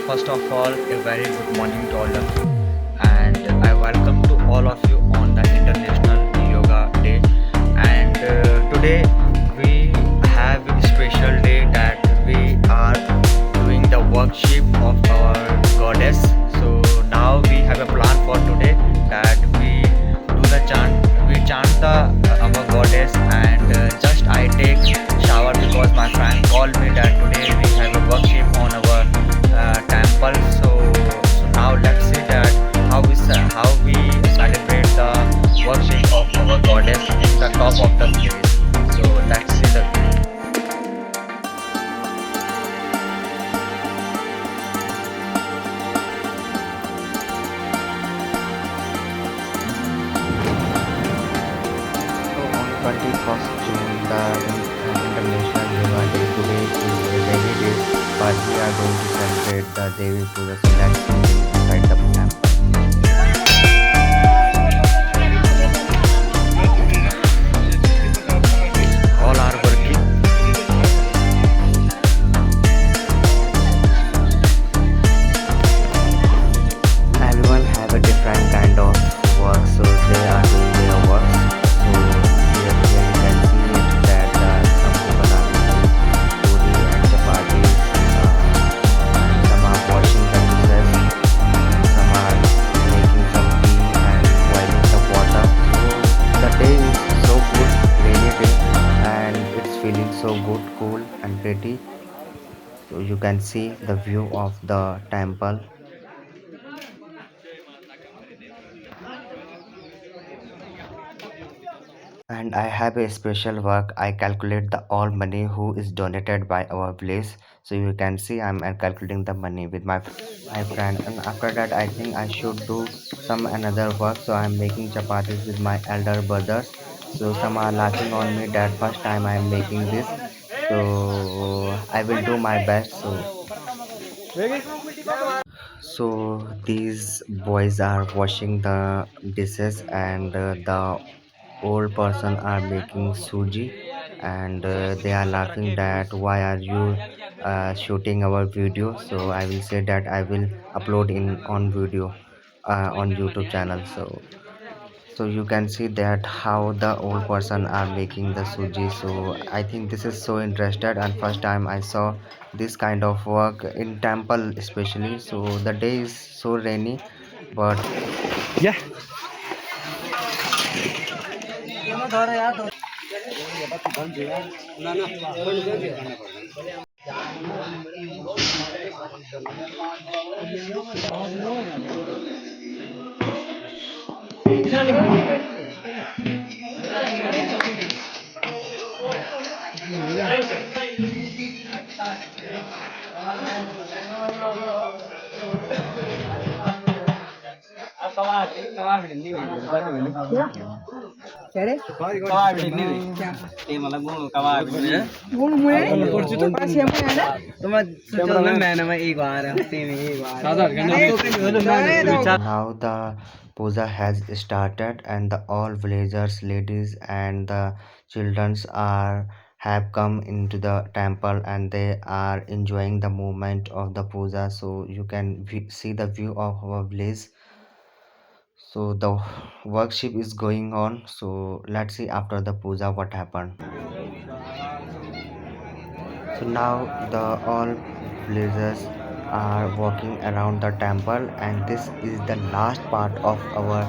First of all, a very good morning to all of you, and I welcome to all of you on the International Yoga Day. And today we have a special day that we are doing the worship of our goddess. So now we have a plan for today that we do the chant, we chant the our goddess, and just I take shower because my friend called me that today we have a worship on our temple. So now let's see that how we celebrate the worship of our goddess in the top of the place. So let's see the So on 21st June, the International Yoga Day, today is a rainy day, but we are going to celebrate the Devi Puja. So let's see inside the temple. All are working. Everyone have a different kind of work, so they are doing their works. So here you can see it that some people are making puri and chapatis, and some are washing the dishes, and some are making some tea and boiling some water. So the day is so good, rainy day, and it's feeling so good, cool and pretty. So you can see the view of the temple. And I have a special work. I calculate the all money who is donated by our village. So you can see I'm calculating the money with my friend. And after that, I think I should do some another work. So I'm making chapatis with my elder brothers. So some are laughing on me that first time I'm making this. So I will do my best. So these boys are washing the dishes, and the old person are making suji, and they are laughing that why are you shooting our video. So I will say that I will upload in on video on YouTube channel. So you can see that how the old person are making the suji. So I think this is so interested, and first time I saw this kind of work in temple especially. So the day is so rainy, but now the puja has started, and the all villagers, ladies, and the childrens are have come into the temple, and they are enjoying the moment of the puja. So you can see the view of our village. So the worship is going on. So let's see after the puja what happened. So now the all villagers are walking around the temple, and this is the last part of our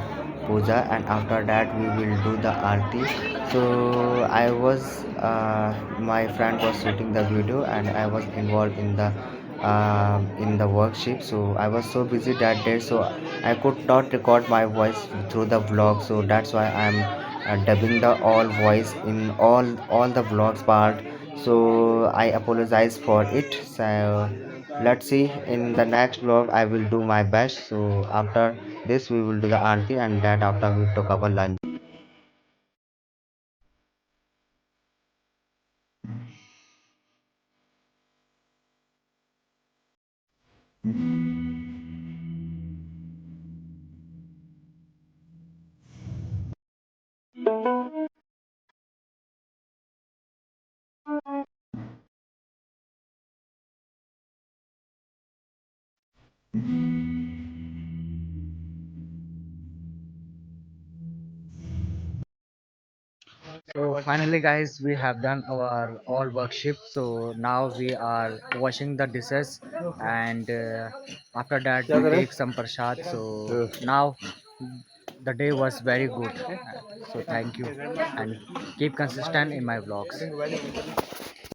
puja, and after that we will do the aarti. So my friend was shooting the video, and I was involved in the worship. So I was so busy that day, so I could not record my voice through the vlog. So that's why I'm dubbing the all voice in all the vlogs part. So I apologize for it. So let's see in the next vlog I will do my best. So after this we will do the aarti, and that after we took our lunch. So finally, guys, we have done our all work shift. So now we are washing the dishes, and after that क्या we करें? take some prasad. So now the day was very good. So thank you, and keep consistent in my vlogs.